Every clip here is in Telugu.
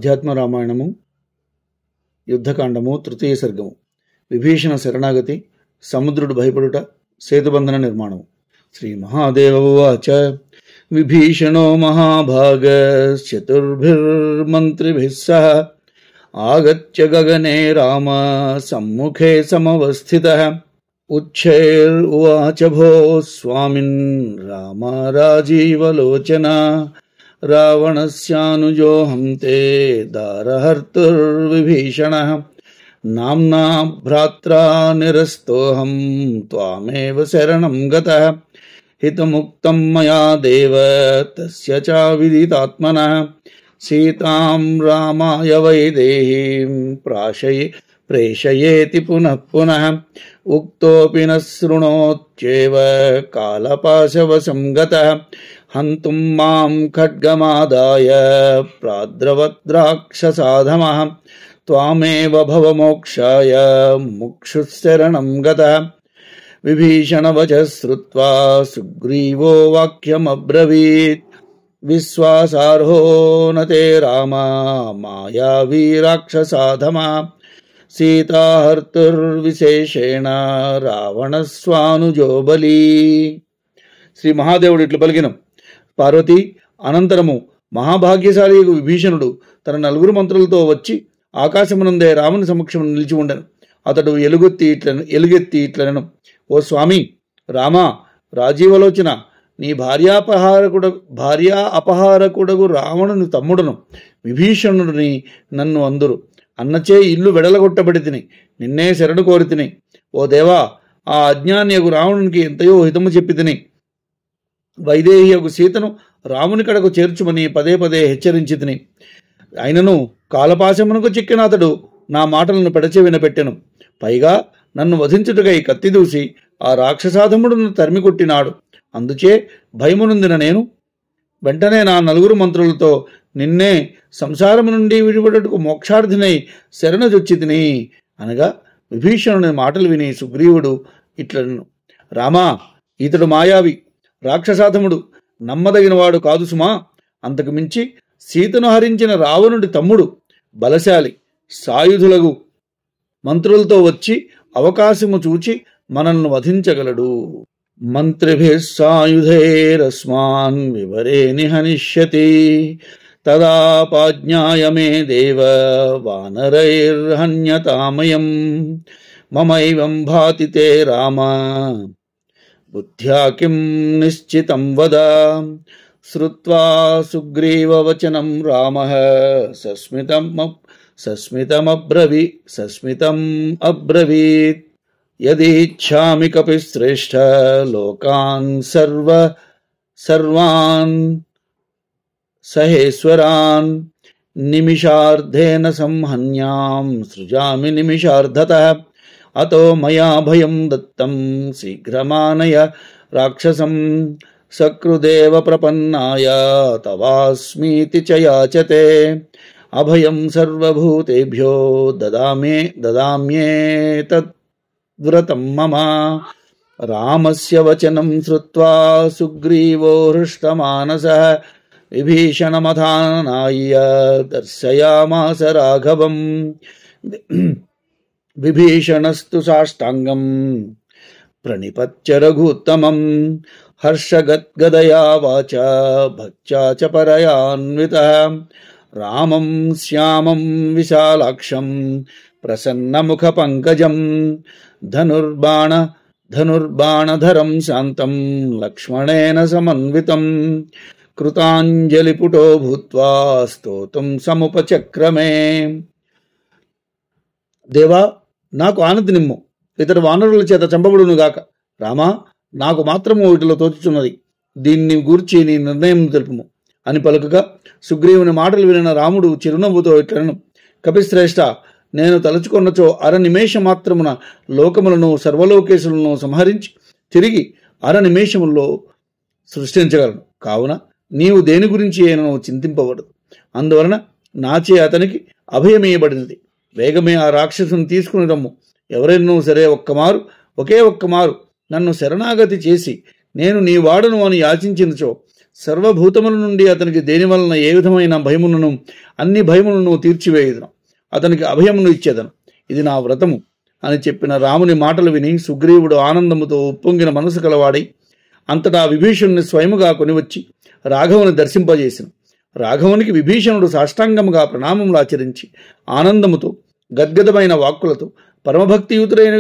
ఆధ్యాత్మ రామాయణము యుద్ధకాండము తృతీయ సర్గము. విభీషణ శరణాగతి, సముద్రుడు భయపడుట, సేతుబంధన నిర్మాణము. శ్రీ మహాదేవ ఉవాచ. విభీషణో మహాభాగశ్చతుర్భిర్మంత్రిభిః సహ ఆగత్య గగనే రామ సమ్ముఖే సమవస్థితః. ఉచ్చైరువాచ భో స్వామిన్ రామ రాజీవలోచన రావణస్యానుజోహం తే దారహర్తుర్విభీషణః. నామ్నా భ్రాత్రా నిరస్తోహం త్వామేవ శరణం గతః. హితముక్తం మయా దేవ తస్య చ విదితాత్మనః. సీతాం రామాయ వైదేహీం ప్రేషయేతి పునః పునః. ఉక్తోపి న శృణోత్యేవ కాలపాశవశం గతః. హంతుం మాం ఖడ్గమాదాయ ప్రాద్రవద్రాక్షసాధమః. త్వామేవ భవమోక్షాయ ముక్షుశరణం గతః. విభీషణవచః శ్రుత్వా సుగ్రీవో వాక్యమబ్రవీత్. విశ్వాసార్హో న తే రామ మాయావీ రాక్షసాధమః. సీతాహర్తుర్విశేషేణ రావణస్వానుజో బలీ. శ్రీ మహాదేవుడు ఇట్లు పలికిన. పార్వతి, అనంతరము మహాభాగ్యశాలి విభీషణుడు తన 4 మంత్రులతో వచ్చి ఆకాశమునందే రాముని సమక్షం నిలిచి ఉండెను. అతడు ఎలుగెత్తి ఇట్లనెను. ఓ స్వామి రామా, రాజీవలోచన, నీ భార్యా అపహారకుడగు రావణుని తమ్ముడను విభీషణుడిని నన్ను అందురు. అన్నచే ఇల్లు వెడలగొట్టబడి తిని నిన్నే శరణు కోరి తిని. ఓ దేవా, ఆ అజ్ఞానియగు రావణునికి ఎంతయో హితము చెప్పి తిని. వైదేహియగు సీతను రాముని కడకు చేర్చుమని పదే పదే హెచ్చరించి తిని. అయినను కాలపాశమునకు చిక్కిన అతడు నా మాటలను పెడచె వినపెట్టెను. పైగా నన్ను వధించుటకై కత్తి దూసి ఆ రాక్షసాధముడును తరిమి కొట్టినాడు. అందుచే భయమునుందిన నేను వెంటనే నా 4 మంత్రులతో నిన్నే సంసారము నుండి విడిపడుటకు మోక్షార్థినై శరణజొచ్చి తిని అనగా, విభీషణుని మాటలు విని సుగ్రీవుడు ఇట్లను. రామా, ఇతడు మాయావి, రాక్షసాధముడు, నమ్మదగినవాడు కాదు సుమా. అంతకు మించి సీతను హరించిన రావణుడి తమ్ముడు బలశాలి, సాయుధులగు మంత్రులతో వచ్చి అవకాశము చూచి మనల్ని వధించగలడు. మంత్రిభిః సాయుధైరస్మాన్ వివరే నిహనిష్యతి. తదాపాజ్ఞాయ మే దేవ వానరైర్హన్యతామయం. మమైవం భాతి తే రామ బుద్ధ్యా కిం నిశ్చితం వద. శ్రుత్వా సుగ్రీవవచనం రామః సస్మితం అబ్రవీత్. యదీచ్ఛామి కపిశ్రేష్ఠ లోకాన్ సర్వాన్ సహేశ్వరాన్. నిమిషార్ధేన సంహన్యాం సృజామి నిమిషార్ధతః. అతో మయా భయం దత్తం శీఘ్రమానయ రాక్షసం. సకృదేవ ప్రపన్నాయ తవాస్మీతి చ యాచతే. అభయం సర్వభూతేభ్యో దదామ్యేతద్వ్రతం మమ. రామస్య వచనం శ్రుత్వా సుగ్రీవో హృష్టమానసః. విభీషణమథానాయ దర్శయామాస రాఘవం. విభీషణస్తు సాష్టాంగం ప్రణిపత్య రఘుత్తమం. హర్షగద్గదయా వాచ భక్త్యా చ పరయాన్వితః. రామం శ్యామం విశాలాక్షం ప్రసన్నముఖ పంకజం. ధనుర్బాణధరం శాంతం లక్ష్మణేన సమన్వితం. కృతాంజలిపుటో భూత్వా స్తోతుం సముపచక్రమే. దేవా, నాకు ఆనతి నిమ్ము, ఇతడు వానరుల చేత చంపబడునుగాక. రామా, నాకు మాత్రము వీటిలో తోచుచున్నది, దీన్ని గూర్చి నీ నిర్ణయం తెలుపుము అని పలుకగా, సుగ్రీవుని మాటలు వినిన రాముడు చిరునవ్వుతో ఇట్లను. కపిశ్రేష్ఠ, నేను తలుచుకొన్నచో అరనిమేష మాత్రమున లోకములను సర్వలోకేశులను సంహరించి తిరిగి అరనిమేషములో సృష్టించగలను. కావున నీవు దేని గురించి అయినను చింతింపబడదు. అందువలన నాచే అతనికి అభయమేయబడినది. వేగమే ఆ రాక్షసుని తీసుకుని రమ్ము. ఎవరైనా సరే ఒకే ఒక్కమారు నన్ను శరణాగతి చేసి నేను నీ వాడను అని యాచించినచో సర్వభూతముల నుండి అతనికి దేని వలన ఏ విధమైన భయములను అన్ని భయములను తీర్చివేయుదును, అతనికి అభయమును ఇచ్చేదను, ఇది నా వ్రతము అని చెప్పిన రాముని మాటలు విని సుగ్రీవుడు ఆనందముతో ఉప్పొంగిన మనసు కలవాడై అంతటా విభీషణుని స్వయముగా కొనివచ్చి రాఘవుని దర్శింపజేసిన. రాఘవునికి విభీషణుడు సాష్టాంగముగా ప్రణామములు ఆచరించి ఆనందముతో గద్గదమైన వాక్కులతో పరమభక్తియుతుడైన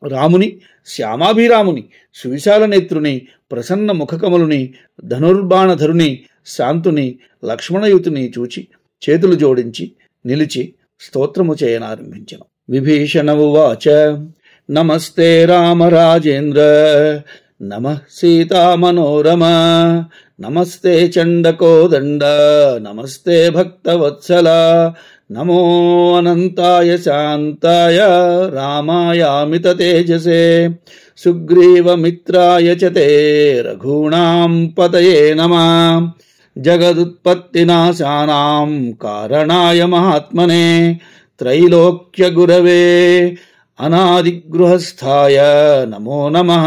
రాముని, శ్యామాభిరాముని, సువిశాల నేత్రుని, ప్రసన్న ముఖకమలుని, ధనుర్బాణధరుని, శాంతుని, లక్ష్మణయుతుని చూచి చేతులు జోడించి నిలిచి స్తోత్రము చేయనారంభించెను. విభీషణ ఉవాచ నమస్తే రామరాజేంద్ర నమః సీతామనోరమ నమస్తే చండకోదండ నమస్తే భక్తవత్సల నమో అనంతాయ శాంతాయ రామాయామిత తేజసే సుగ్రీవమిత్రాయ చ తే రఘూణాం పతయే నమః జగదుత్పత్తినాశానాం కారణాయ మహాత్మనే త్రైలోక్య గురవే అనాదిగృహస్థాయ నమో నమః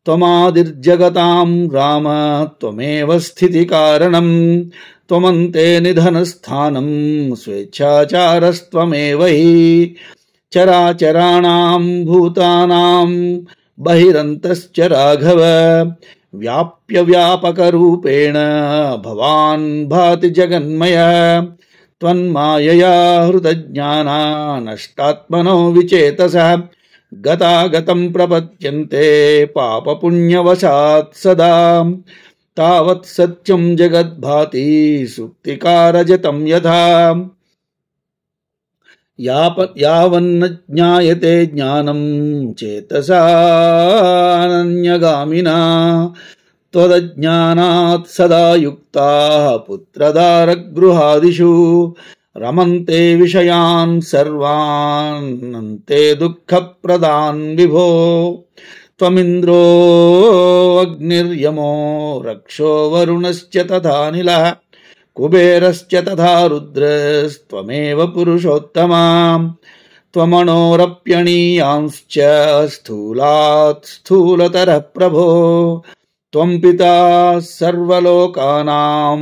త్వమాదిర్జగతాం రామ త్వమేవ స్థితి కారణం త్వమంతే నిధనస్థానం స్వేచ్ఛాచారస్త్వమేవ హి చరాచరాణాం భూతానాం బహిరంతశ్చ రాఘవ వ్యాప్య వ్యాపకరూపేణ భవాన్ భాతి జగన్మయ త్వన్మాయయా హృతజ్ఞానా నష్టాత్మనో విచేతసః గతాగతం ప్రపద్యంతే పాపపుణ్యవశాత్ సదా తావత్ సత్యం జగద్భాతి సుక్తికారజతం యథా యావన్న జ్ఞాయతే జ్ఞానం చేతసానన్యగామినా త్వదజ్ఞానాత్ సదా యుక్తాః పుత్రదారగృహాదిషు రమంతే విషయాన్ సర్వాన్ దుఃఖప్రదాన్ విభో త్వమింద్రో అగ్నిర్యమో రక్షో వరుణశ్చ తథానిలః కుబేరశ్చ తథా రుద్రస్త్వమేవ పురుషోత్తమా త్వమణోరప్యణీయాంశ్చ స్థూలాత్ స్థూలతరః ప్రభో త్వం పితా సర్వలోకానాం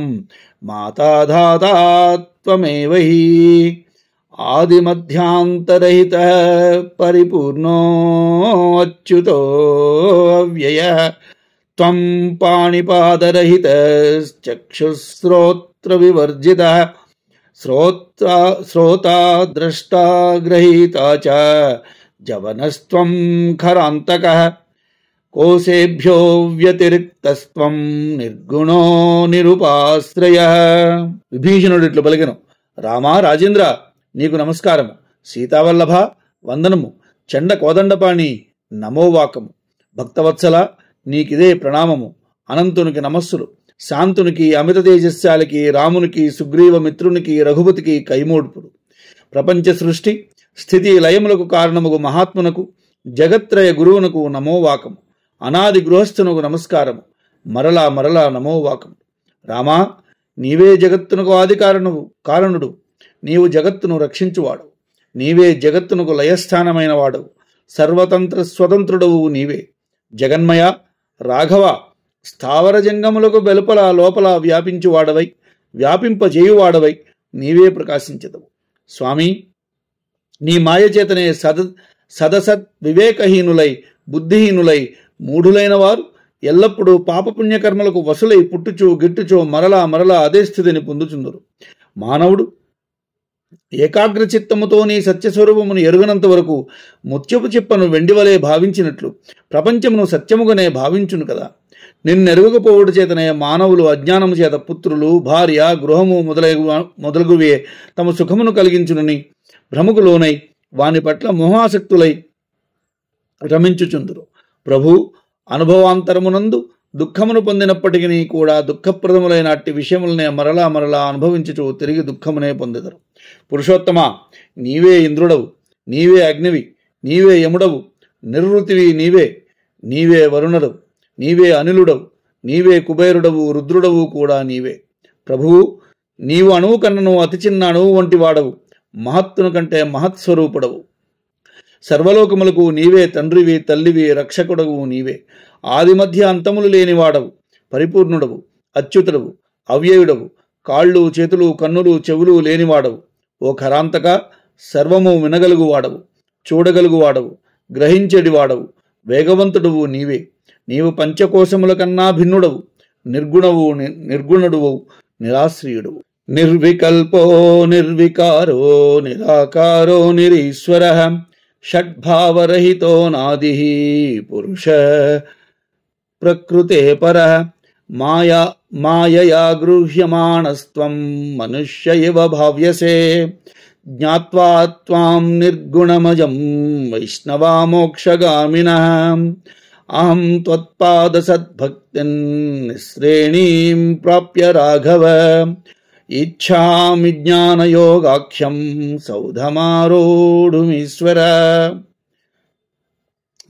మాతా ధాతా త్వమేవ హి ఆదిమధ్యాంతరహితః పరిపూర్ణో అచ్యుతో అవ్యయః త్వం పాణిపాదరహితశ్చక్షుశ్రోత్ర వివర్జితః శ్రోతా ద్రష్టా గ్రహీతా చ జవనస్త్వం ఖరాంతకః కోశేభ్యో వ్యతిరిక్తస్త్వం నిర్గుణో నిరుపాశ్రయః. విభీషణుడు ఇట్లు పలికెను, రామా రాజేంద్ర నీకు నమస్కారము, సీతావల్లభ వందనము, చండ కోదండపాణి నమోవాకము, భక్తవత్సల నీకిదే ప్రణామము, అనంతునికి నమస్సులు, శాంతునికి అమిత తేజస్శాలికి రామునికి సుగ్రీవమిత్రునికి రఘుపతికి కైమోడ్పులు. ప్రపంచ సృష్టి స్థితి లయములకు కారణముగు మహాత్మునకు జగత్రయ గురువునకు నమోవాకము, అనాది గృహస్థునకు నమస్కారము, మరలా మరలా నమోవాకము. రామా నీవే జగత్తునకు ఆది కారణుడు, నీవు జగత్తును రక్షించువాడు, నీవే జగత్తునకు లయస్థానమైన వాడవు, సర్వతంత్ర స్వతంత్రుడవు నీవే. జగన్మయ రాఘవ స్థావర జంగములకు వెలుపల లోపల వ్యాపించువాడవై వ్యాపింపజేయువాడవై నీవే ప్రకాశించదవు. స్వామి నీ మాయచేతనే సదసత్ వివేకహీనులై బుద్ధిహీనులై మూఢులైన వారు ఎల్లప్పుడూ పాపపుణ్యకర్మలకు వసులై పుట్టుచో గిట్టుచో మరలా మరలా అదే స్థితిని పొందుచుందరు. మానవుడు ఏకాగ్రచిత్తముతో నీ సత్యస్వరూపమును ఎరుగనంత వరకు ముత్యపు చిప్పను వెండివలే భావించినట్లు ప్రపంచమును సత్యముగానే భావించును కదా. నిన్నెరుగకపోవుడు చేతనే మానవులు అజ్ఞానము చేత పుత్రులు, భార్య, గృహము మొదలగువే తమ సుఖమును కలిగించునని భ్రమకు లోనై వాని పట్ల మోహాసక్తులై రమించుచుందురు. ప్రభు అనుభవాంతరమునందు దుఃఖమును పొందినప్పటికీ కూడా దుఃఖప్రదములైన అట్టి విషయములనే మరలా మరలా అనుభవించుచు తిరిగి దుఃఖమునే పొందెదరు. పురుషోత్తమ నీవే ఇంద్రుడవు, నీవే అగ్నివి, నీవే యముడవు, నిర్వృతివి నీవే, నీవే వరుణుడవు, నీవే అనిలుడవు, నీవే కుబేరుడవు, రుద్రుడవు కూడా నీవే. ప్రభువు నీవు అణువు కన్నను అతి చిన్న అణువు వంటి వాడవు, మహత్తును కంటే మహత్స్వరూపుడవు. సర్వలోకములకు నీవే తండ్రివి, తల్లివి, రక్షకుడవు నీవే. ఆది మధ్య అంతములు లేనివాడవు, పరిపూర్ణుడవు, అచ్యుతుడవు, అవ్యయుడవు, కాళ్ళు చేతులు కన్నులు చెవులు లేనివాడవు. ఓ ఖరాంతక, సర్వము వినగలుగువాడవు, చూడగలుగువాడవు, గ్రహించెడివాడవు, వేగవంతుడువు నీవే. నీవు పంచకోశముల కన్నా భిన్నుడవు, నిర్గుణుడువు, నిరాశ్రయుడువు. నిర్వికల్పో నిర్వికారో నిరాకారో నిరీశ్వర, షడ్భావరహితో నాది పురుష ప్రకృతే పర. మాయయా గృహ్యమాణస్త్వం మనుష్య ఇవ భావ్యసే, జ్ఞాత్వా త్వాం నిర్గుణమజం వైష్ణవా మోక్షగామినః. అహం త్వత్పాద సద్భక్తిన్ శ్రేణీం ప్రాప్య రాఘవ, ఇచ్ఛామి జ్ఞానయోగాఖ్యం సౌధమారోఢుమీశ్వర.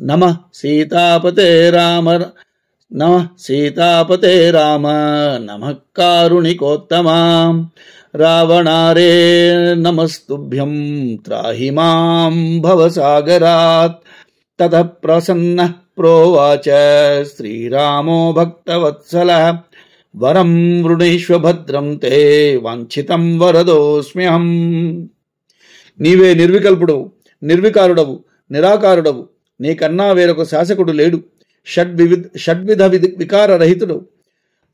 నమః సీతాపతే రామ నమః కారుణికోత్తమా. రావణారే నమస్తుభ్యం త్రాహి మాం భవసాగరాత్. తతః ప్రసన్నః ప్రోవాచ శ్రీరామో భక్తవత్సలః, వరం వృణీష్వ భద్రం తే వాంఛితం వరదోస్మ్యహం. నీవే నిర్వికల్పుడవు, నిర్వికారుడవు, నిరాకారుడవు, నీకన్నా వేరొక శాసకుడు లేడు. షడ్విధ వికారరహితుడవు,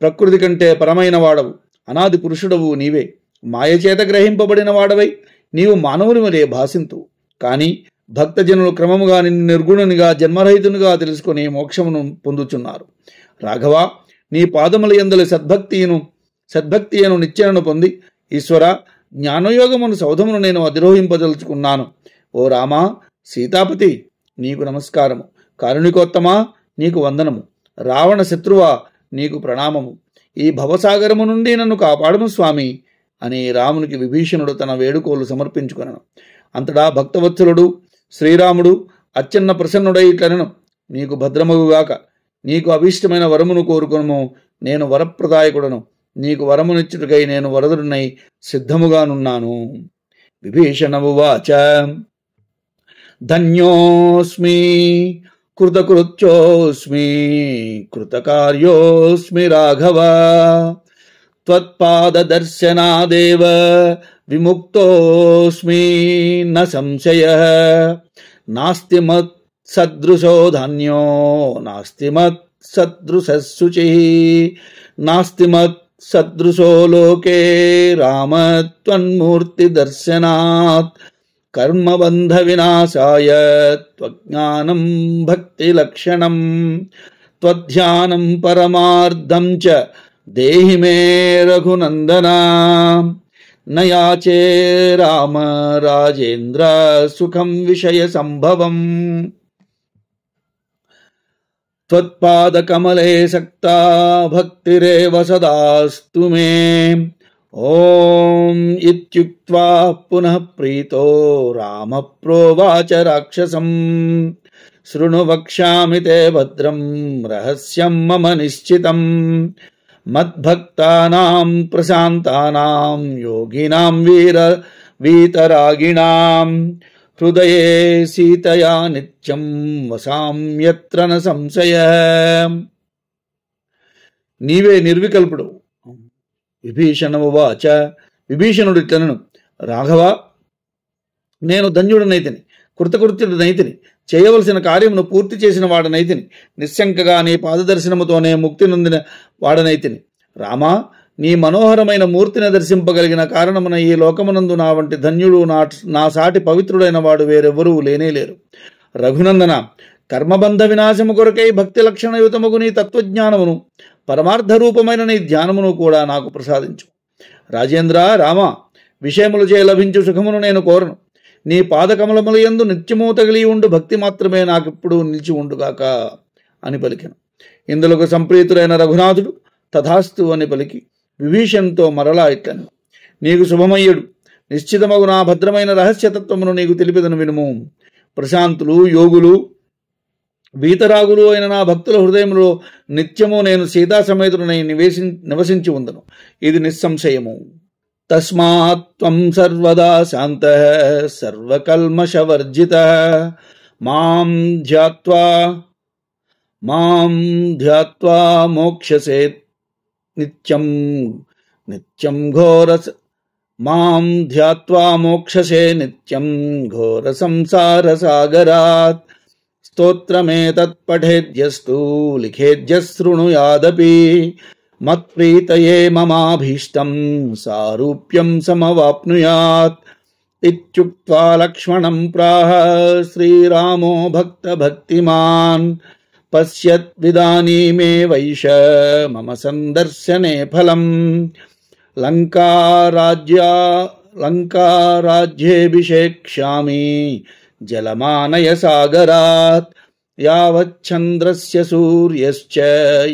ప్రకృతి కంటే పరమైన వాడవు, అనాది పురుషుడవు నీవే. మాయచేత గ్రహింపబడిన వాడవై నీవు మానవుని వలె భాసింతువు. కానీ భక్తజనులు క్రమముగా నిన్ను నిర్గుణునిగా జన్మరహితునిగా తెలుసుకుని మోక్షమును పొందుచున్నారు. రాఘవ, నీ పాదముల యందలి సద్భక్తియను నిత్యను పొంది ఈశ్వర, జ్ఞానయోగమును సౌధమును నేను అధిరోహింపదలుచుకున్నాను. ఓ రామా, సీతాపతి నీకు నమస్కారము. కారుణికోత్తమా నీకు వందనము. రావణ శత్రువా నీకు ప్రణామము. ఈ భవసాగరము నుండి నన్ను కాపాడుము స్వామి అని రామునికి విభీషణుడు తన వేడుకోలు సమర్పించుకొనెను. అంతటా భక్తవత్సలుడు శ్రీరాముడు అత్యన్న ప్రసన్నుడై ఇట్లనెను, నీకు భద్రమగుగాక. నీకు అభీష్టమైన వరమును కోరుకొనుము, నేను వరప్రదాయకుడను. నీకు వరమునిచ్చుటకై నేను వరదుడినై సిద్ధముగానున్నాను. విభీషణమువాచ, ధన్యోస్మి కృతకృత్యోస్మి కృతకార్యోస్మి రాఘవ, త్వత్పాదదర్శనాదేవ విముక్తోస్మి న సంశయః. నాస్తి మత్సదృశో ధన్యో నాస్తి మత్సదృశః శుచిః, నాస్తి మత్సదృశో లోకే రామ త్వన్మూర్తి దర్శనాత్. కర్మబంధ వినాశాయ త్వజ్ఞానం భక్తి లక్షణం, త్వధ్యానం పరమార్థం చ దేహి మే రఘునందన. నయాచే రామ రాజేంద్ర సుఖం విషయ సంభవం, త్వత్పాదకమలే సక్తా భక్తిరేవ సదాస్తు మే. ఓం ఇత్యుక్త్వా పునః ప్రీతో రామ ప్రోవాచ రాక్షసం, శృణు వక్ష్యామి తే భద్రం రహస్యం మమ నిశ్చితం. మద్భక్తానాం ప్రశాంతానాం యోగినాం వీతరాగిణాం, హృదయే సీతయా నిత్యం వసామ్యత్ర న సంశయః. నీవే నిర్వికల్పుడు. విభీషణమువాచ, విభీషణుడు ఇట్లనెను, రాఘవ, నేను ధన్యుడనైతిని, కృతకృత్యుడనైతిని, చేయవలసిన కార్యమును పూర్తి చేసిన వాడనైతిని, నిశ్శంకగా నీ పాదదర్శనముతోనే ముక్తి నొందిన వాడనైతిని. రామా, నీ మనోహరమైన మూర్తిని దర్శింపగలిగిన కారణమున ఈ లోకమునందు నా వంటి ధన్యుడు, నా సాటి పవిత్రుడైన వాడు వేరెవ్వరూ లేనేలేరు. రఘునందన, కర్మబంధ వినాశము కొరకై భక్తి లక్షణయుతముగు నీ తత్వజ్ఞానమును, పరమార్థ రూపమైన నీ ధ్యానమును కూడా నాకు ప్రసాదించు. రాజేంద్ర, రామ, విషయములు చే లభించు సుఖమును నేను కోరను. నీ పాదకమలముల యందు నిత్యము తగిలి ఉండు భక్తి మాత్రమే నాకెప్పుడు నిలిచి ఉండుగాక అని పలికెను. ఇందులకు సంప్రీతుడైన రఘునాథుడు తథాస్తు అని పలికి విభీషణ్తో మరలా ఇట్లను, నీకు శుభమయ్యుడు. నిశ్చితమగు నా భద్రమైన రహస్యతత్వమును నీకు తెలిపిదను వినుము. ప్రశాంతులు, యోగులు, వీతరాగులు అయిన నా భక్తుల హృదయంలో నిత్యము నేను సీతా సమేతుడనై నివసించి ఉందను. ఇది నిస్సంశయము. తస్మాత్ త్వం సర్వదా శాంతః సర్వకల్మషవర్జితః మాం ధ్యాత్వా మోక్షసే నిత్యం నిత్యం మాం ధ్యాత్వా మోక్షసే నిత్యం ఘోర సంసార సాగరాత్. స్తోత్రమేతత్ పఠేద్యస్తు లిఖేద్యశృణుయాదపి మత్ప్రీతయే మమాభీష్టం సారూప్యం సమవాప్నుయాత్. ఇత్యుక్త్వా లక్ష్మణం ప్రాహ శ్రీరామో భక్తభక్తిమాన్ పశ్యద్విదానీమేవైష మమ సందర్శనే ఫలం. లంకారాజ్యేభిషేక్ష్యామి జలమానయ సాగరాత్. యావచ్చంద్రస్య సూర్యశ్చ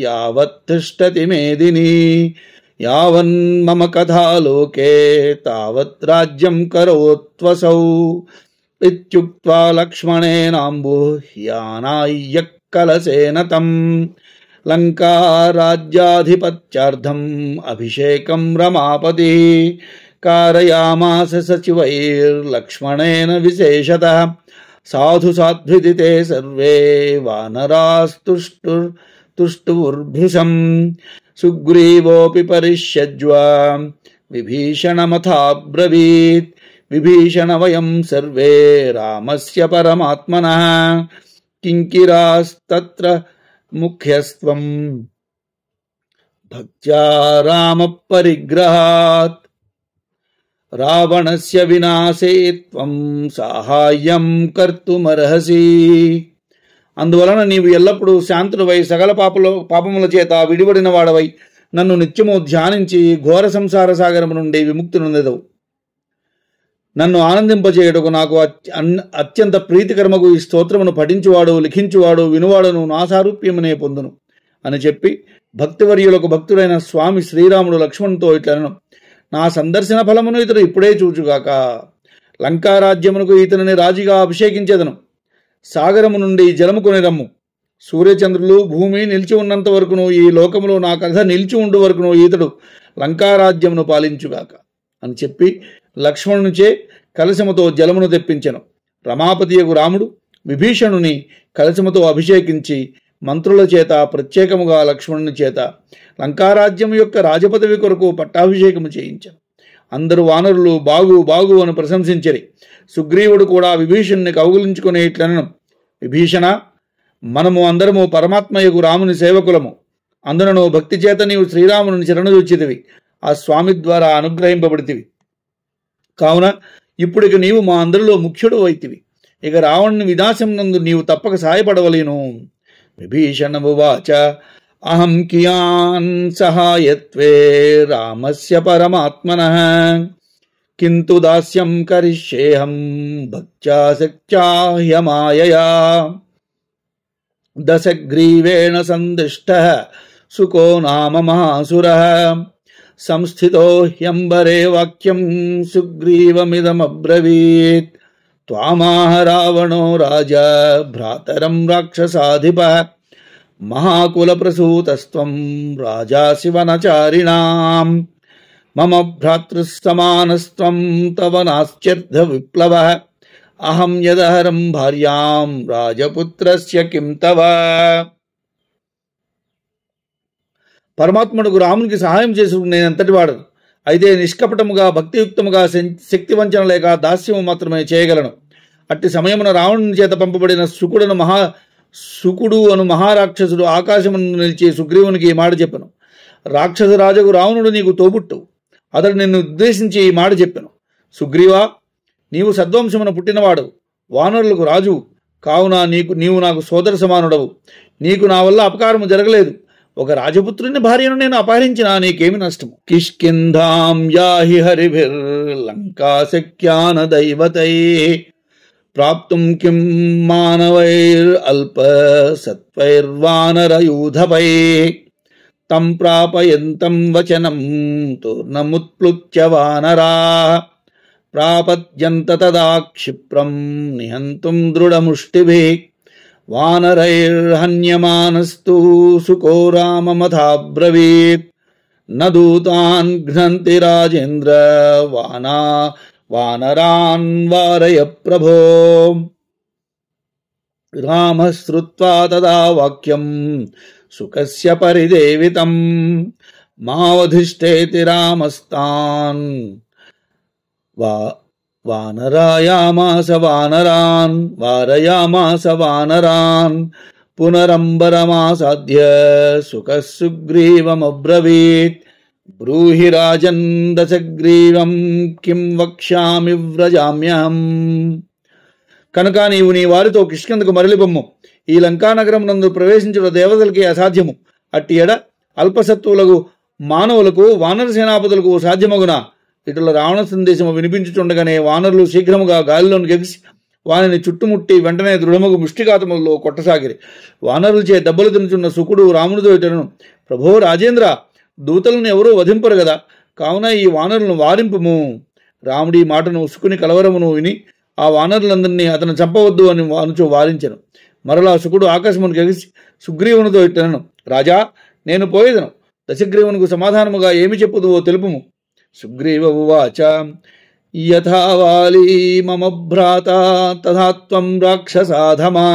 యావత్ తిష్టతి మేదిని యావన్మమ కథాలోకే తావత్ రాజ్యం కరోత్వసౌ. ఇత్యుక్త్వా లక్ష్మణేనాంబుహ్యానాయ్య కలసేన తం లంకారాజ్యాధిపత్యార్థం అభిషేకం రమాపతి కారయామాస సచివైర్లక్ష్మణేన విశేషతః. సాధు సాధ్విదితే సర్వే వానరాస్తుష్టుర్భృశం. సుగ్రీవోపి పరిష్యజ్వా విభీషణమథాబ్రవీత్. విభీషణ వయం సర్వే రామస్య పరమాత్మనః కింకిరాస్తత్ర ముఖ్యస్త్వం భక్త్యా రామ పరిగ్రహాత్. రావణస్య వినాశే త్వం సాహాయ్యం కర్తుమర్హసి. అందువలన నీవు ఎల్లప్పుడూ శాంతుడవై సకల పాపముల చేత విడివడిన వాడవై నన్ను నిత్యము ధ్యానించి ఘోర సంసార సాగరము నుండి విముక్తి నొందెదవు. నన్ను ఆనందింపచేయుటకు నాకు అత్యంత ప్రీతికరమగు ఈ స్తోత్రమును పఠించువాడు, లిఖించువాడు, వినువాడును నా సారూప్యమునే పొందును అని చెప్పి భక్తివర్యులకు భక్తుడైన స్వామి శ్రీరాముడు లక్ష్మణుతో ఇట్లనను. నా సందర్శన ఫలమును ఇతడు ఇప్పుడే చూచుగాక. లంకారాజ్యమునకు ఇతనిని రాజుగా అభిషేకించేదను. సాగరము నుండి జలము కొనిరమ్ము. సూర్యచంద్రులు భూమి నిలిచి ఉన్నంత వరకును, ఈ లోకములో నా కథ నిలిచి ఉండు వరకును ఈతడు లంకారాజ్యమును పాలించుగాక అని చెప్పి లక్ష్మణునిచే కలశముతో జలమును తెప్పించెను. రమాపతియగు రాముడు విభీషణుని కలశముతో అభిషేకించి మంత్రుల చేత ప్రత్యేకముగా లక్ష్మణుని చేత లంకారాజ్యం యొక్క రాజపదవి కొరకు పట్టాభిషేకము చేయించెను. అందరూ వానరులు బాగు బాగు అని ప్రశంసించరి. సుగ్రీవుడు కూడా విభీషణుని కౌగులించుకునే ఇట్లనను. విభీషణ, మనము అందరము పరమాత్మయగు రాముని సేవకులము. అందునను భక్తి చేత నీవు శ్రీరాముని శరణుజొచ్చితివి. ఆ స్వామి ద్వారా అనుగ్రహింపబడితివి. కావున ఇప్పుడిక నీవు మా అందరిలో ముఖ్యుడు వైతివి. ఇక రావణుని వినాశం నందు నీవు తప్పక సహాయపడవలేను. విభీషణమువాచ అహం కియాన్ సహాయత్వే రామస్య పరమాత్మనః కింతు దాస్యం కరిష్యేహం భక్త్యా శక్త్యా హ్యమాయయా. దశగ్రీవేణ సందిష్టః సుకో నామ మహాసురః సంస్థితో హ్యంబరే వాక్యం సుగ్రీవమిదమబ్రవీత్. త్వామాహ రావణో రాజా భ్రాతరం రాక్షసాధిపః మహాకులప్రసూతస్త్వం రాజా శివనచారిణాం. మమ భ్రాతృస్సమానస్త్వం తవ నాస్త్యర్థ విప్లవః అహం యదహరం భార్యాం రాజపుత్రస్య కిం తవ. పరమాత్ముడుకు రామునికి సహాయం చేసి నేనంతటి వాడను. అయితే నిష్కపటముగా భక్తియుక్తముగా శక్తివంచన లేక దాస్యము మాత్రమే చేయగలను. అట్టి సమయమున రావణుని చేత పంపబడిన శుకుడు అను మహారాక్షసుడు ఆకాశమును నిలిచి సుగ్రీవునికి ఈ మాట చెప్పెను. రాక్షస రాజుకు రావణుడు నీకు తోబుట్టు. అతడు నిన్ను ఉద్దేశించి ఈ మాట చెప్పెను. సుగ్రీవా, నీవు సద్వంశమున పుట్టినవాడు, వానరులకు రాజు. కావున నీవు నాకు సోదర సమానుడవు. నీకు నా వల్ల అపకారము జరగలేదు. ఒక రాజపుత్రుని భార్యను నేను అపహరించినా నీకేమి నష్టము. కిష్కింధాం యాహి హరిభిర్లంకా శక్యాన దైవతై ప్రాప్తుం కిం మానవైర్ అల్ప సత్వైర్వానరయూధపై. తం ప్రాపయంతం వచనం తూర్ణముత్ప్లుత్య వానరా ప్రాపద్యంత తదా క్షిప్రం నిహంతుం దృఢముష్టిభిః. వానరైర్హన్యమానస్తు సుకో రామమథాబ్రవీత్. న దూతాన్ ఘ్నంతి రాజేంద్ర వానరాన్ వారయ ప్రభో. రామ శ్రుత్వా తదా వాక్యం సుఖస్య పరిదేవితం మావధిష్ఠేతి రామస్తాన్ వానరాయామాస వానరాన్ పునరంబరమాసాద్య సుఖః సుగ్రీవమబ్రవీత్. బ్రూహి రాజన్ దశగ్రీవం కిం వక్ష్యామి వ్రజామ్యహం. కనుక నీవు నీ వారితో కిష్కిందకు మరలిపొమ్ము. ఈ లంకానగరం నందు ప్రవేశించుట దేవతలకి అసాధ్యము. అట్టి ఎడ అల్పసత్వులకు మానవులకు వానర సేనాపతులకు సాధ్యమగునా. ఇటుల రావణ సందేశము వినిపించుచుండగానే వానరులు శీఘ్రముగా గాలిలోనికి ఎగిసి వానిని చుట్టుముట్టి వెంటనే దృఢముగు ముష్టిఘాతములలో కొట్టసాగిరి. వానరులచే దెబ్బలు తినుచున్న శుకుడు రామునితో ఇటను, ప్రభో రాజేంద్ర, దూతలను ఎవరూ వధింపరు గదా, కావున ఈ వానరులను వారింపుము. రాముడి మాటను శుకుని కలవరమును విని ఆ వానరులందరినీ అతను చంపవద్దు అని అనుచు వారించెను. మరలా శుకుడు ఆకాశమునికి ఎగిసి సుగ్రీవునితో ఇట్టనను, రాజా, నేను పోయేదను. దశగ్రీవునికి సమాధానముగా ఏమి చెప్పుదువో తెలుపుము. సుగ్రీవ ఉవాచ, యథా వాలీ మమ భ్రాత తథా త్వం రాక్షసాధమా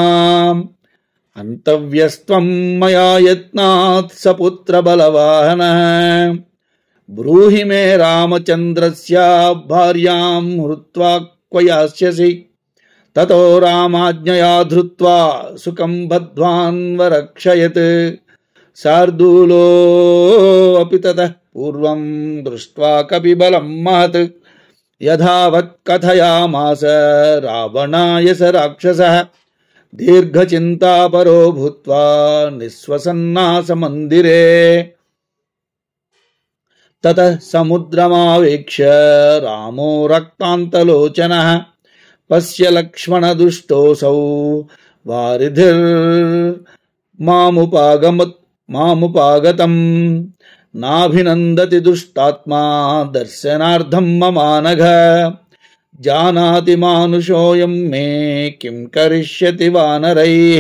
అంతవ్యస్త్వం మయా యత్నాత్ సపుత్ర బలవాహనః. బ్రూహి మే రామచంద్రస్య భార్యాం హృత్వా క్వయాస్యసి తతో రామాజ్ఞయా ధృత్వా సుఖం బద్ధ్వాన్వరక్షయత్. శార్దూలో అపి తతః పూర్వం దృష్ట్వా కపిబలం మహత్ యథావత్ కథయామాస రావణాయ స రాక్షసః. దీర్ఘచింతాపరో భూత్వా నిస్వసన్నాస మందిరే. తతః సముద్రమావేక్ష్య రామో రక్తాంతలోచనః పశ్య లక్ష్మణ దుష్టోసౌ వారిధిర్మాముపాగతం. నాభినందతి దుష్టాత్మా దర్శనార్థం మమానఘ. జానాతి మానుషోయం మే కిం కరిష్యతి వానరైః.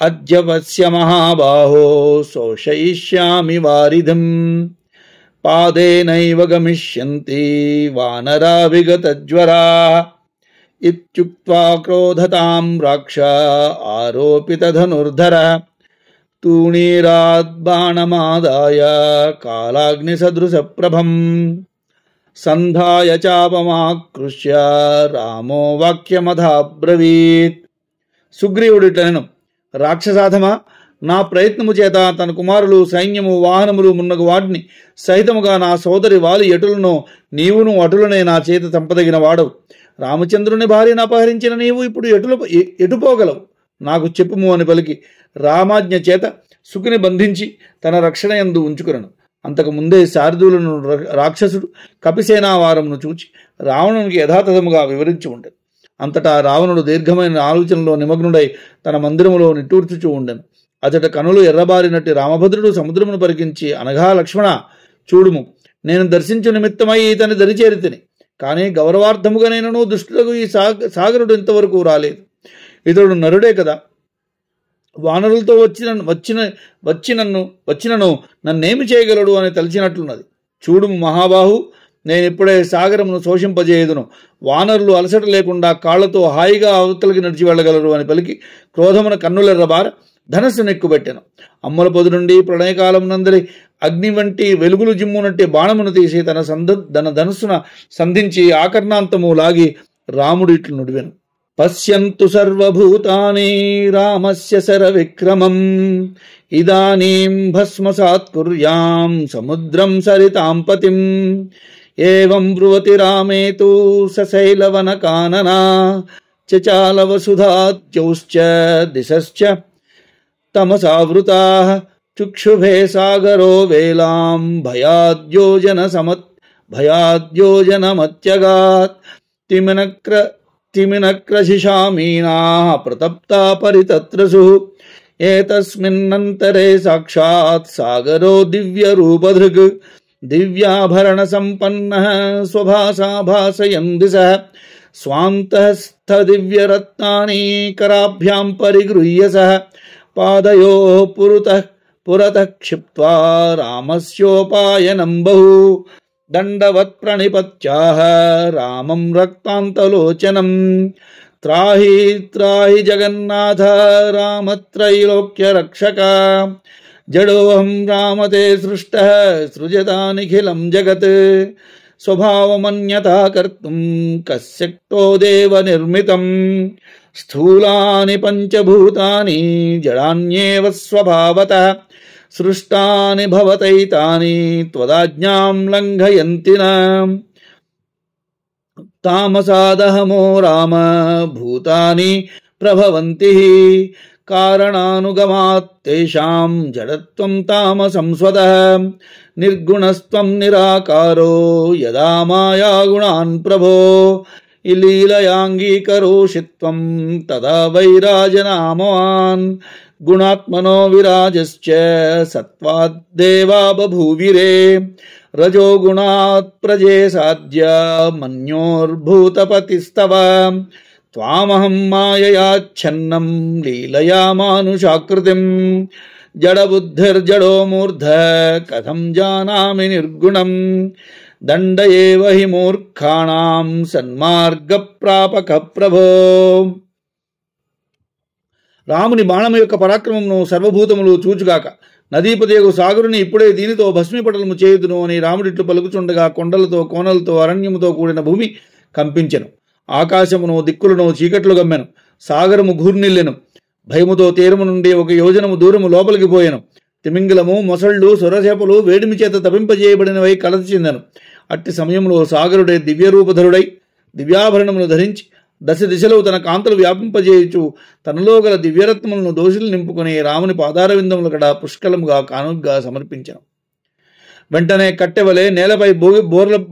అద్య పశ్య మహాబాహో శోషయిష్యామి వారిధిం. పాదేనైవ గమిష్యంతి వానరా విగతజ్వరాః. ఇత్యుక్త్వా క్రోధతాం రాక్ష ఆరోపితధనుర్ధరః. తూణీరాద్బాణమాదాయ కాలాగ్నిసదృశప్రభం. సంధాయ చాపమాకృష్య రామో వాక్యమథాబ్రవీత్. సుగ్రీవుడిట్లనెను, రాక్షసాధమా, నా ప్రయత్నము చేత తన కుమారులు సైన్యము వాహనములు మున్నగు వాటిని సహితముగా నా సోదరి వాలి ఎటులనో నీవును అటులనే నా చేత చంపదగిన వాడవు. రామచంద్రుని భార్యను అపహరించిన నీవు ఇప్పుడు ఎటుపోగలవు, నాకు చెప్పుము అని పలికి రామాజ్ఞ చేత సుకుని బంధించి తన రక్షణ యందు ఉంచుకురను. అంతకు ముందే శార్దూలను రాక్షసుడు కపిసేనావారమును చూచి రావణునికి యథాతథముగా వివరించి ఉండెను. అంతటా రావణుడు దీర్ఘమైన ఆలోచనలో నిమగ్నుడై తన మందిరములో నిట్టూర్చుచూ ఉండెను. అతట కనులు ఎర్రబారినట్టి రామభద్రుడు సముద్రమును పరికించి, అనగా లక్ష్మణ, చూడుము, నేను దర్శించు నిమిత్తమై ఇతని దరిచేరితిని. కానీ గౌరవార్థముగా నేను దుష్టులకు ఈ సాగరుడు ఇంతవరకు రాలేదు. ఇతడు నరుడే కదా, వానరులతో వచ్చినను నన్నేమి చేయగలడు అని తలిచినట్లున్నది. చూడుము మహాబాహు, నేనిప్పుడే సాగరమును శోషింపజేయుదును. వానరులు అలసట లేకుండా కాళ్లతో హాయిగా అవతలికి నడిచి వెళ్ళగలరు అని పలికి క్రోధమున కన్నులెర్రబార ధనస్సు నెక్కుబెట్టెను. అమ్మల పొదు నుండి ప్రళయకాలం నందరి అగ్ని వంటి వెలుగులు జిమ్మునట్టి బాణమును తీసి తన ధనస్సున సంధించి ఆకర్ణాంతము లాగి రాముడు ఇట్లు నుడివెను. పశ్యంతు సర్వభూతాని రామస్య శర విక్రమం ఇదానీం భస్మసాత్ కుర్యాం సముద్రం సరితాం పతిం. ఏవం బ్రువతి రామేతు సశైలవన కాననా చచాల వసుధాద్యౌశ్చ దిశశ్చ తమసావృతాః. చుక్షుభే సాగరో వేలాం భయాద్యోజనమత్యగాత్. తిమినక్రశిషామీనాః ప్రతప్తా పరితత్రసు. ఏతస్మిన్నంతరే సాక్షాత్ సాగరో దివ్యరూపధృగ్. దివ్యాభరణ సంపన్నః స్వభాసా భాసయన్ దిశః. స్వాంతఃస్థ దివ్యరత్నాని కరాభ్యాం పరిగృహ్య సః. పాదయోః పురతః క్షిప్త్వా రామస్యోపాయనం బహు దండవత్ ప్రణిపత్యాహ రామం రక్తాంతలోచనం. త్రాహి త్రాహి జగన్నాథ రామత్రైలోక్య రక్షక జడోహం రామతే సృష్టః సృజతానిఖిలం జగత్ స్వభావమన్యథా కర్తుం కస్యక్తో దేవ నిర్మితం. స్థూలాని పంచభూతాని జడాన్యేవ స్వభావతః సృష్టాని భవతైతాని త్వదాజ్ఞాం లంఘయంతి న. తామసాదహమో రామ భూతాని ప్రభవంతి కారణానుగమాత్ తేషాం జడత్వం తామసం స్వతః. నిర్గుణస్త్వం నిరాకారో యదా మాయా గుణాన్ ప్రభో లీలయాంగీకరోషి త్వం తదా వైరాజనామవాన్. గుణాత్మనో విరాజశ్చ సత్వాద్దేవా బభూవిరే రజో గుణాత్ ప్రజే సాధ్య మన్యోర్భూతపతిస్తవ. త్వామహం మాయయాచ్ఛన్నం లీలయా మానుషాకృతిం జడబుద్ధిర్జడో మూర్ధ కథం జానామి నిర్గుణం. దండ ఏవ హి మూర్ఖాణాం సన్మార్గ ప్రాపక ప్రభో. రాముని బాణము యొక్క పరాక్రమమును సర్వభూతములు చూచుగాక. నదీపదేగు సాగరుని ఇప్పుడే దీనితో భస్మీపటలము చేయుదును అని రాముడిట్లు పలుకుచుండగా కొండలతో కోనలతో అరణ్యముతో కూడిన భూమి కంపించెను. ఆకాశమును దిక్కులను చీకట్లు గమ్మెను. సాగరము ఘూర్నిల్లెను. భయముతో తీరము నుండి 1 యోజనము దూరము లోపలికి పోయెను. తిమింగలము మొసళ్ళు సొరచేపలు వేడిమి చేత తపింపజేయబడినవై కలత చెందెను. అట్టి సమయంలో సాగరుడే దివ్యరూపధరుడై దివ్యాభరణములు ధరించి దశ దిశలో తన కాంతులు వ్యాపింపజేయుచు తనలో గల దివ్యరత్నములను దోషులు నింపుకుని రాముని పాదారవిందములు కడ పుష్కలముగా కానుగ్గా సమర్పించాను. వెంటనే కట్టెవలే నేలపై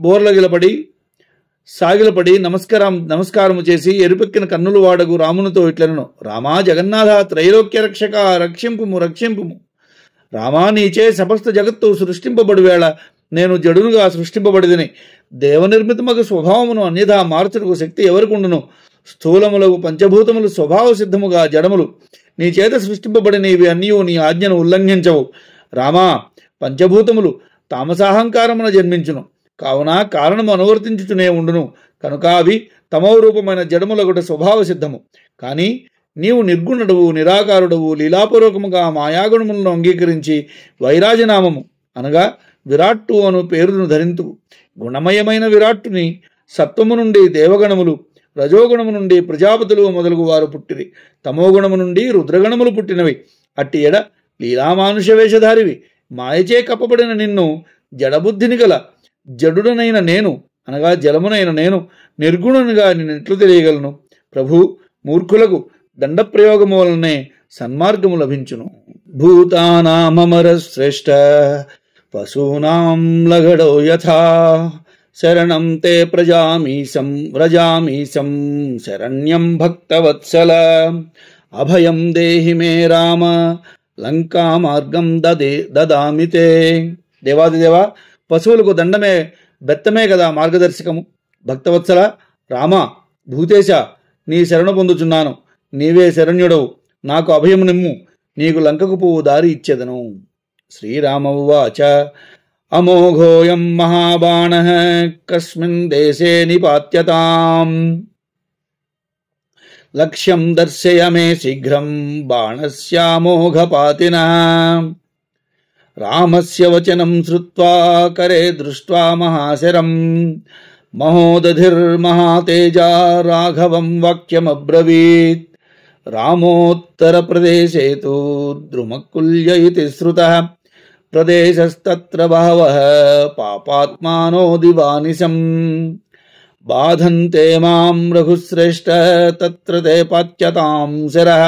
బోర్లగిలపడి సాగిలపడి నమస్కారము చేసి ఎరుపెక్కిన కన్నులు వాడగు రామునితో ఇట్లనను. రామా జగన్నాథ త్రైలోక్య రక్షక రక్షింపుము రక్షింపుము. రామా నీచే సమస్త జగత్తు సృష్టింపబడు వేళ నేను జడునుగా సృష్టింపబడిదిని. దేవనిర్మితమగు స్వభావమును అన్యథా మార్చుటకు శక్తి ఎవరికుండును? స్థూలములకు పంచభూతములు స్వభావ సిద్ధముగా జడములు. నీ చేత సృష్టింపబడినవి అన్నీ నీ ఆజ్ఞను ఉల్లంఘించవు. రామా పంచభూతములు తామసాహంకారమున జన్మించును. కావున కారణము అనువర్తించుచునే ఉండును. కనుక అవి తమో రూపమైన జడములగుట స్వభావ సిద్ధము. కానీ నీవు నిర్గుణుడవు నిరాకారుడవు లీలాపూర్వకముగా మాయాగుణములను అంగీకరించి వైరాజనామము అనగా విరాట్టు అను పేరును ధరింతువు. గుణమయమైన విరాట్టుని సత్వము నుండి దేవగణములు, రజోగుణము నుండి ప్రజాపతులు మొదలగు వారు పుట్టిరి. తమోగుణము నుండి రుద్రగణములు పుట్టినవి. అట్టి ఎడ లీలామానుష వేషధారివి. మాయచే కప్పబడిన నిన్ను జడబుద్ధిని గల జడుడనైన నేను అనగా జలమునైన నేను నిర్గుణునిగా నిన్నెట్లు తెలియగలను? ప్రభు, మూర్ఖులకు దండప్రయోగము వలనే సన్మార్గము లభించును. భూతానామర శ్రేష్ఠ పశూనాం లగడో యథా శరణం తే ప్రజామీశం వ్రజామీశం శరణ్యం భక్తవత్సల. అభయం దేహి మే రామ లంకా మార్గం దదామి తే. దేవాదిదేవా, పశువులకు దండమే బెత్తమే కదా మార్గదర్శకము. భక్తవత్సల రామ, భూతేశ, నీ శరణు పొందుచున్నాను. నీవే శరణ్యుడవు. నాకు అభయము నిమ్ము. నీకు లంకకు పోవు దారి ఇచ్చెదను. శ్రీరామ ఉవాచ. అమోఘోయం మహాబాణః కస్మిన్ దేశే నిపాత్యతాం లక్ష్యం దర్శయ మే శీఘ్రం బాణస్యామోఘపాతినః. రామస్య వచనం శ్రుత్వా కరే దృష్ట్వా మహాశరం మహోదధిర్మహాతేజా రాఘవం వాక్యమబ్రవీత్. రామోత్తర ప్రదేశే తు ద్రుమకుల్య ఇతి శ్రుతః ప్రదేశస్తత్ర బహవః పాపాత్మానో దివానిశం. బాధంతే మాం రఘుశ్రేష్ఠ తత్ర తే పాత్యతాం శరః.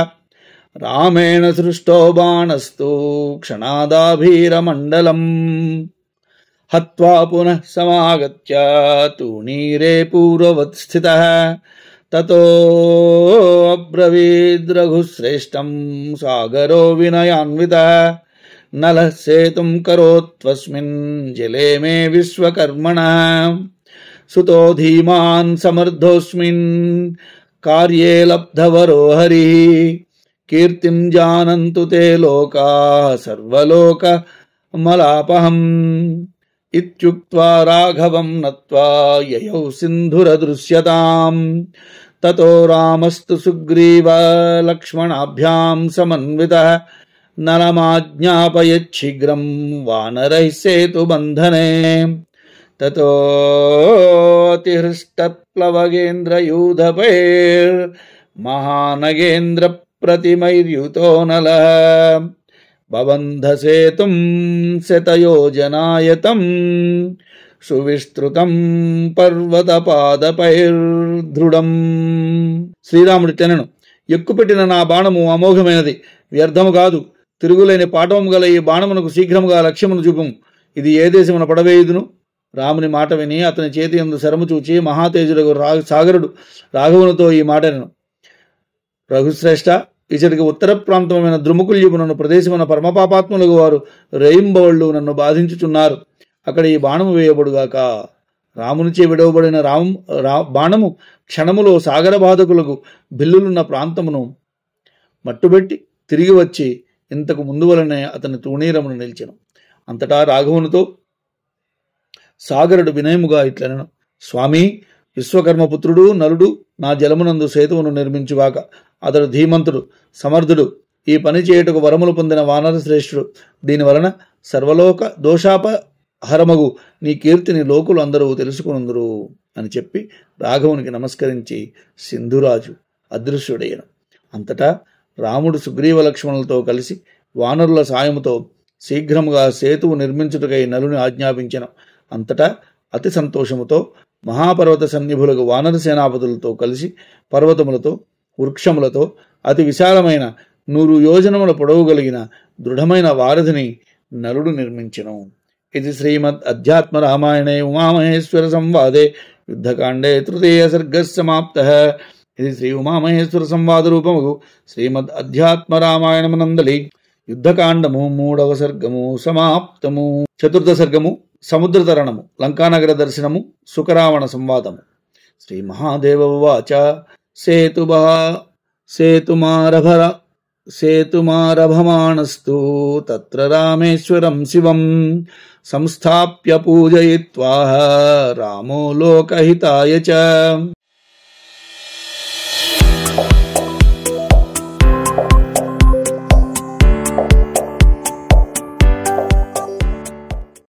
రామేణ సృష్టో బాణస్తు క్షణాదాభీరమండలం. హత్వా పునః సమాగత్య తూణీరే పూర్వవత్ స్థితః. తతో అబ్రవీద్ రఘుశ్రేష్టం సాగరో వినయాన్వితః. నలః సేతుం కరోత్వస్మిన్ జలే మే విశ్వకర్మణః. సుతో ధీమాన్ సమర్థోస్మిన్ కార్యే లబ్ధవరో హరిః. కీర్తిం జానంతు తే లోకా సర్వలోక మలాపహం ఇత్యుక్త్వా రాఘవం నత్వా యయౌ సింధురదృశ్యతాం తతో రామస్తు సుగ్రీవ లక్ష్మణాభ్యాం సమన్వితః నలమాజ్ఞాపయच्छీఘ్రం వానరైః సేతుబంధనే తతోతిహృష్టప్లవగేంద్రయూధపైర్మహానగేంద్ర ప్రతిమైర్యుతో నలః బబంధసేతుం శతయోజనాయతం సువిస్తృతం పర్వతపాదపైర్దృఢం. శ్రీరాముడి తెనను ఎక్కుపెట్టిన నా బాణము అమోఘమైనది, వ్యర్థము కాదు. తిరుగులేని పాఠము గల ఈ బాణమునకు శీఘ్రముగా లక్ష్యమును చూపము. ఇది ఏ దేశమున పడవేయుదును? రాముని మాట విని అతని చేతి యందు శరము చూచి మహాతేజుడగు సాగరుడు రాఘవునితో ఈ మాటను, రఘుశ్రేష్ఠ, ఇచ్చటికి ఉత్తర ప్రాంతమైన ద్రుముకుల్యమునను ప్రదేశమున పరమపాపాత్ములకు వారు రేయింబవళ్ళు నన్ను బాధించుచున్నారు. అక్కడ ఈ బాణము వేయబడుగాక. రామునిచే విడవబడిన బాణము క్షణములో సాగర బాధకులకు బిల్లులున్న ప్రాంతమును మట్టుబెట్టి తిరిగి వచ్చి ఇంతకు ముందు వలనే అతని తూణీరమును నిలిచెను. అంతటా రాఘవునితో సాగరుడు వినయముగా ఇట్లనెను, స్వామి, విశ్వకర్మపుత్రుడు నలుడు నా జలమునందు సేతువును నిర్మించుగాక. అతడు ధీమంతుడు, సమర్థుడు, ఈ పని చేయుటకు వరములు పొందిన వానర శ్రేష్ఠుడు. దీనివలన సర్వలోక దోషాపహరమగు నీ కీర్తిని లోకులు అందరూ తెలుసుకునుందురు అని చెప్పి రాఘవునికి నమస్కరించి సింధురాజు అదృశ్యుడయ్యను. అంతటా రాముడు సుగ్రీవ లక్ష్మణులతో కలిసి వానరుల సాయముతో శీఘ్రముగా సేతువు నిర్మించుటకై నలుని ఆజ్ఞాపించెను. అంతటా అతి సంతోషముతో మహాపర్వత సన్నిభులకు వానర సేనాపతులతో కలిసి పర్వతములతో వృక్షములతో అతి విశాలమైన 100 యోజనముల పొడవు కలిగిన దృఢమైన వారధిని నలుడు నిర్మించెను. ఇది శ్రీమద్ అధ్యాత్మ రామాయణే ఉమామహేశ్వర సంవాదే యుద్ధకాండే తృతీయ సర్గ సమాప్తః. ఇది శ్రీ ఉమామహేశ్వర సంవాద రూపముగు శ్రీమద్ అధ్యాత్మ రామాయణమునందలి యుద్ధకాండము 3వ సర్గము సమాప్తము. 4వ సర్గము సముద్ర తరణము, లంకానగర దర్శనము, సుకరావణ సంవాదము. శ్రీ మహాదేవ ఉవాచ సేతుమారభమాణస్తు తత్ర రామేశ్వరం శివం సంస్థాప్య పూజయిత్వా రామో లోకహితాయ చ.